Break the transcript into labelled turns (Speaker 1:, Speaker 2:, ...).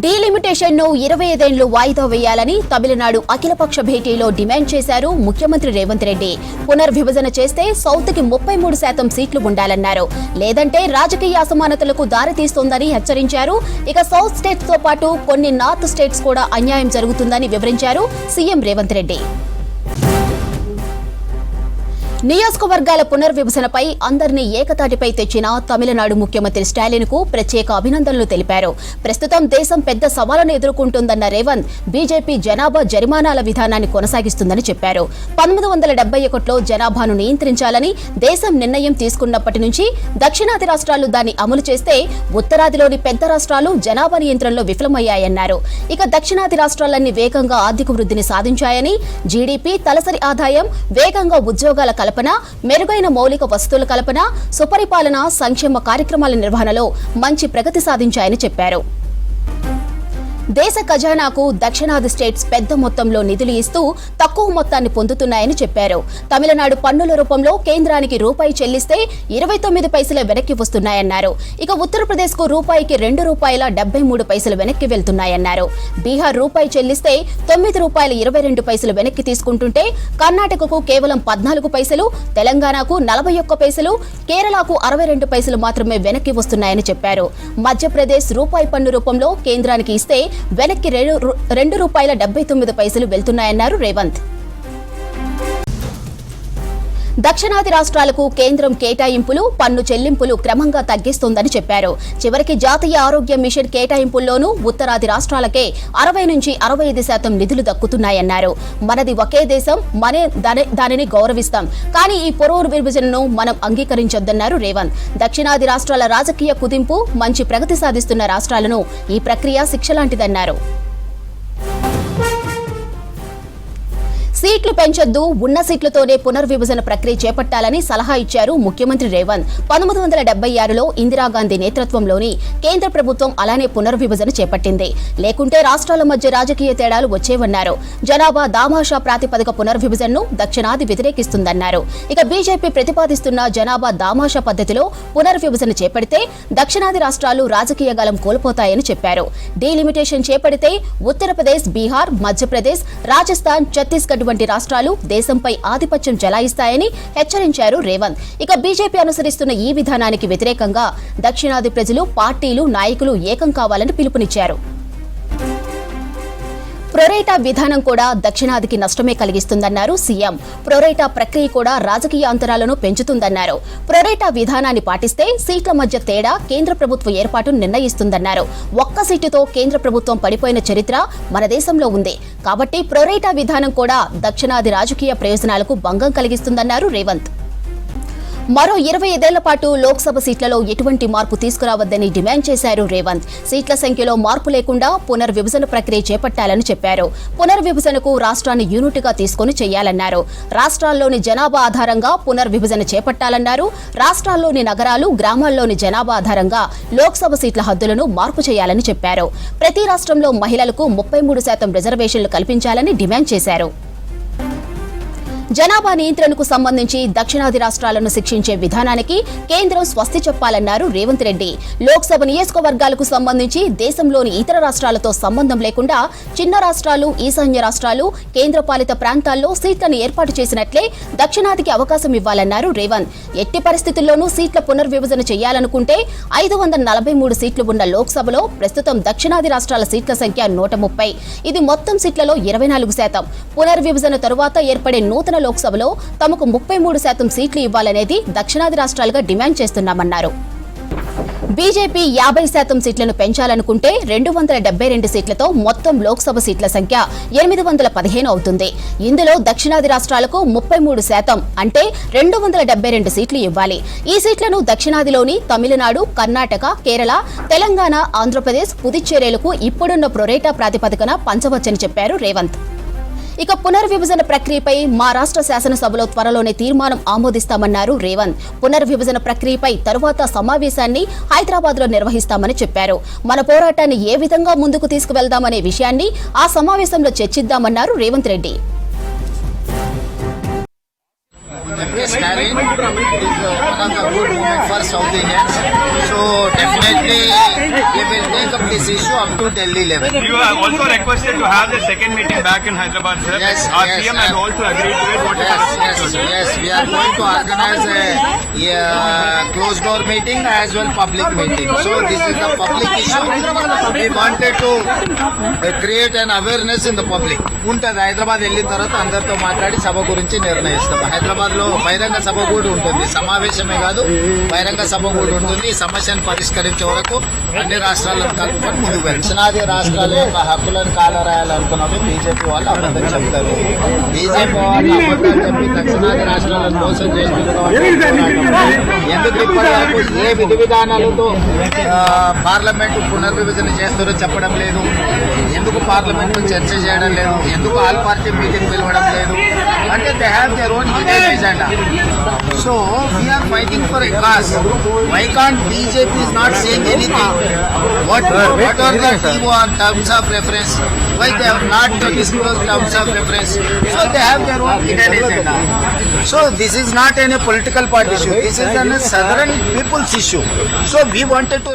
Speaker 1: Delimitation ను 25 ఏళ్లు వాయిదా వేయాలని తమిళనాడు అఖిలపక్ష భేటీలో డిమాండ్ చేశారు ముఖ్యమంత్రి రేవంత్ రెడ్డి. పునర్విభజన చేస్తే సౌత్ కి 33% సీట్లు ఉండాలన్నారు. లేదంటే రాజకీయ అసమానతలకు దారితీస్తోందని హెచ్చరించారు. ఇక సౌత్ స్టేట్స్ తో పాటు కొన్ని నార్త్ స్టేట్స్ కూడా అన్యాయం జరుగుతుందని వివరించారు సీఎం రేవంత్ రెడ్డి. నియోజకవర్గాల పునర్విభజనపై అందరినీ ఏకతాటిపై తెచ్చిన తమిళనాడు ముఖ్యమంత్రి స్టాలిన్ కు ప్రత్యేక అభినందనలు తెలిపారు. ప్రస్తుతం దేశం పెద్ద సవాలును ఎదుర్కొంటోందన్న రేవంత్ బీజేపీ జనాభా జరిమానాల విధానాన్ని కొనసాగిస్తుందని చెప్పారు. 1971లో జనాభాను నియంత్రించాలని దేశం నిర్ణయం తీసుకున్నప్పటి నుంచి దక్షిణాది రాష్ట్రాలు దాన్ని అమలు చేస్తే ఉత్తరాదిలోని పెద్ద రాష్ట్రాలు జనాభా నియంత్రణలో విఫలమయ్యాయన్నారు. ఇక దక్షిణాది రాష్ట్రాలన్నీ వేగంగా ఆర్థిక వృద్ధిని సాధించాయని, జీడీపీ, తలసరి ఆదాయం, వేగంగా ఉద్యోగాల కల్పన, మెరుగైన మౌలిక వసతుల కల్పన, సుపరిపాలన, సంక్షేమ కార్యక్రమాల నిర్వహణలో మంచి ప్రగతి సాధించాయని చెప్పారు. దేశ ఖజానాకు దక్షిణాది స్టేట్స్ పెద్ద మొత్తంలో నిధులు ఇస్తూ తక్కువ మొత్తాన్ని పొందుతున్నాయని చెప్పారు. తమిళనాడు పన్నుల రూపంలో కేంద్రానికి రూపాయి చెల్లిస్తే 29 పైసలు వెనక్కి వస్తున్నాయన్నారు. ఇక ఉత్తరప్రదేశ్ కు రూపాయికి ₹2.73 వెనక్కి వెళ్తున్నాయన్నారు. బీహార్ రూపాయి చెల్లిస్తే ₹9.22 వెనక్కి తీసుకుంటుంటే కర్ణాటకకు కేవలం 14 పైసలు, తెలంగాణకు 41 పైసలు, కేరళకు 62 పైసలు మాత్రమే వెనక్కి వస్తున్నాయని చెప్పారు. మధ్యప్రదేశ్ రూపాయి పన్ను రూపంలో కేంద్రానికి ఇస్తే వెనక్కి ₹2.79 వెళ్తున్నాయన్నారు రేవంత్. దక్షిణాది రాష్ట్రాలకు కేంద్రం కేటాయింపులు, పన్ను చెల్లింపులు క్రమంగా తగ్గిస్తోందని చెప్పారు. చివరికి జాతీయ ఆరోగ్య మిషన్ కేటాయింపుల్లోనూ ఉత్తరాది రాష్ట్రాలకే 60 నుంచి 65% నిధులు దక్కుతున్నాయన్నారు. మనది ఒకే దేశం, దానిని గౌరవిస్తాం, కానీ ఈ పునర్విభజనను మనం అంగీకరించొద్దన్నారు రేవంత్. దక్షిణాది రాష్ట్రాల రాజకీయ కుదింపు మంచి ప్రగతి సాధిస్తున్న రాష్ట్రాలను ఈ ప్రక్రియ శిక్షలాంటిదన్నారు. సీట్లు పెంచొద్దు, ఉన్న సీట్లతోనే పునర్విభజన ప్రక్రియ చేపట్టాలని సలహా ఇచ్చారు ముఖ్యమంత్రి రేవంత్. 1976లో ఇందిరాగాంధీ నేతృత్వంలోని కేంద్ర ప్రభుత్వం అలానే పునర్విభజన చేపట్టింది. లేకుంటే రాష్ట్రాల మధ్య రాజకీయ తేడాలు వచ్చేవన్నారు. జనాభా దామాషా ప్రాతిపదిక పునర్విభజనను దక్షిణాది వ్యతిరేకిస్తుందన్నారు. ఇక బీజేపీ ప్రతిపాదిస్తున్న జనాభా దామాషా పద్ధతిలో పునర్విభజన చేపడితే దక్షిణాది రాష్ట్రాలు రాజకీయ గలం కోల్పోతాయని చెప్పారు. డీలిమిటేషన్ చేపడితే ఉత్తరప్రదేశ్, బీహార్, మధ్యప్రదేశ్, రాజస్థాన్, ఛత్తీస్గఢ్ వంటి రాష్ట్రాలు దేశంపై ఆధిపత్యం చెలాయిస్తాయని హెచ్చరించారు రేవంత్. ఇక బీజేపీ అనుసరిస్తున్న ఈ విధానానికి వ్యతిరేకంగా దక్షిణాది ప్రజలు, పార్టీలు, నాయకులు ఏకం కావాలని పిలుపునిచ్చారు. ప్రొరేటా విధానం కూడా దక్షిణాదికి నష్టమే కలిగిస్తుందన్నారు సీఎం. ప్రొరేటా ప్రక్రియ కూడా రాజకీయ అంతరాలను పెంచుతుందన్నారు. ప్రొరేటా విధానాన్ని పాటిస్తే సీట్ల మధ్య తేడా కేంద్ర ప్రభుత్వ ఏర్పాటును నిర్ణయిస్తుందన్నారు. ఒక్క సీటుతో కేంద్ర ప్రభుత్వం పడిపోయిన చరిత్ర మన దేశంలో ఉంది. కాబట్టి ప్రొరేటా విధానం కూడా దక్షిణాది రాజకీయ ప్రయోజనాలకు భంగం కలిగిస్తుందన్నారు రేవంత్. మరో 25 ఏళ్ల పాటు లోక్సభ సీట్లలో ఎటువంటి మార్పు తీసుకురావద్దని డిమాండ్ చేశారు రేవంత్. సీట్ల సంఖ్యలో మార్పు లేకుండా పునర్విభజన ప్రక్రియ చేపట్టాలని చెప్పారు. పునర్విభజనకు రాష్ట్రాన్ని యూనిట్గా తీసుకుని చేయాలన్నారు. రాష్ట్రాల్లోని జనాభా ఆధారంగా పునర్విభజన చేపట్టాలన్నారు. రాష్ట్రాల్లోని నగరాలు, గ్రామాల్లోని జనాభా ఆధారంగా లోక్సభ సీట్ల హద్దులను మార్పు చేయాలని చెప్పారు. ప్రతి రాష్ట్రంలో మహిళలకు 33% రిజర్వేషన్లు కల్పించాలని డిమాండ్ చేశారు. జనాభా నియంత్రణకు సంబంధించి దక్షిణాది రాష్ట్రాలను శిక్షించే విధానానికి కేంద్రం స్వస్తి చెప్పాలన్నారు రేవంత్ రెడ్డి. లోక్సభ నియోజకవర్గాలకు సంబంధించి దేశంలోని ఇతర రాష్ట్రాలతో సంబంధం లేకుండా చిన్న రాష్ట్రాలు, ఈశాన్య రాష్ట్రాలు, కేంద్రపాలిత ప్రాంతాల్లో సీట్లను ఏర్పాటు చేసినట్లే దక్షిణాదికి అవకాశం ఇవ్వాలన్నారు రేవంత్. ఎట్టి పరిస్థితుల్లోనూ సీట్ల పునర్విభజన చేయాలనుకుంటే 543 సీట్లు ఉన్న లోక్సభలో ప్రస్తుతం దక్షిణాది రాష్ట్రాల సీట్ల సంఖ్య 130. ఇది మొత్తం సీట్లలో 24%. పునర్విభజన తరువాత ఏర్పడే నూతన లోక్సభలో తమకు 33% సీట్లు ఇవ్వాలనేది దక్షిణాది రాష్ట్రాలుగా డిమాండ్ చేస్తున్నామన్నారు. బీజేపీ 50% సీట్లను పెంచాలనుకుంటే 272 సీట్లతో మొత్తం లోక్సభ సీట్ల సంఖ్య 815 అవుతుంది. ఇందులో దక్షిణాది రాష్ట్రాలకు 33% అంటే 272 సీట్లు ఇవ్వాలి. ఈ సీట్లను దక్షిణాదిలోని తమిళనాడు, కర్ణాటక, కేరళ, తెలంగాణ, ఆంధ్రప్రదేశ్, పుదుచ్చేరీలకు ఇప్పుడున్న ప్రొరేటా ప్రాతిపదికన పంచవచ్చని చెప్పారు రేవంత్. ఇక పునర్విభజన ప్రక్రియపై మా రాష్ట్ర శాసనసభలో త్వరలోనే తీర్మానం ఆమోదిస్తామన్నారు రేవంత్. పునర్విభజన ప్రక్రియపై తరువాత సమావేశాన్ని హైదరాబాద్లో నిర్వహిస్తామని చెప్పారు. మన పోరాటాన్ని ఏ విధంగా ముందుకు తీసుకువెళ్దామనే విషయాన్ని ఆ సమావేశంలో చర్చిద్దామన్నారు Revanth Reddy.
Speaker 2: Stalin is one of the good movement for South Indians. So definitely we they will take up this issue up to Delhi level.
Speaker 3: You have also requested to have the second meeting back in Hyderabad, sir.
Speaker 2: Yes,
Speaker 3: Our
Speaker 2: yes,
Speaker 3: CM has also agreed to it. What is
Speaker 2: Yes, we are going to organize a closed door meeting as well public meeting. So this is the public issue. We wanted to create an awareness in the public. ఉంటుంది హైదరాబాద్ వెళ్ళిన తర్వాత అందరితో మాట్లాడి సభ గురించి నిర్ణయిస్తాం. హైదరాబాద్ లో బహిరంగ సభ కూడా ఉంటుంది, సమావేశమే కాదు బహిరంగ సభ కూడా ఉంటుంది. ఈ సమస్యను పరిష్కరించే వరకు అన్ని రాష్ట్రాలను కలుపుకొని ముందుకు వెళ్ళారు. దక్షిణాది రాష్ట్రాల యొక్క హక్కులను కాలరాయాలనుకున్నప్పుడు బీజేపీ వాళ్ళు అబద్ధం చెప్తారు. బీజేపీ వాళ్ళు అబద్ధం చెప్పి దక్షిణాది రాష్ట్రాలను మోసం చేస్తున్నారు. ఎందుకు ఇప్పటి వరకు ఏ విధి విధానాలతో పార్లమెంటు పునర్విభజన చేస్తారో చెప్పడం లేదు, ఎందుకు పార్లమెంట్ లో చర్చ చేయడం లేదు, ఎందుకు ఆల్ పార్టీ మీటింగ్ పిలవడం లేదు అంటే they have their own hidden agenda. So we are fighting for a cause. Why can't BJP is not saying anything? What are the TO on terms of reference? Why they have not disclosed terms of reference? So they have their own hidden agenda. So this is not any political party issue. This is a southern people's issue. So we wanted to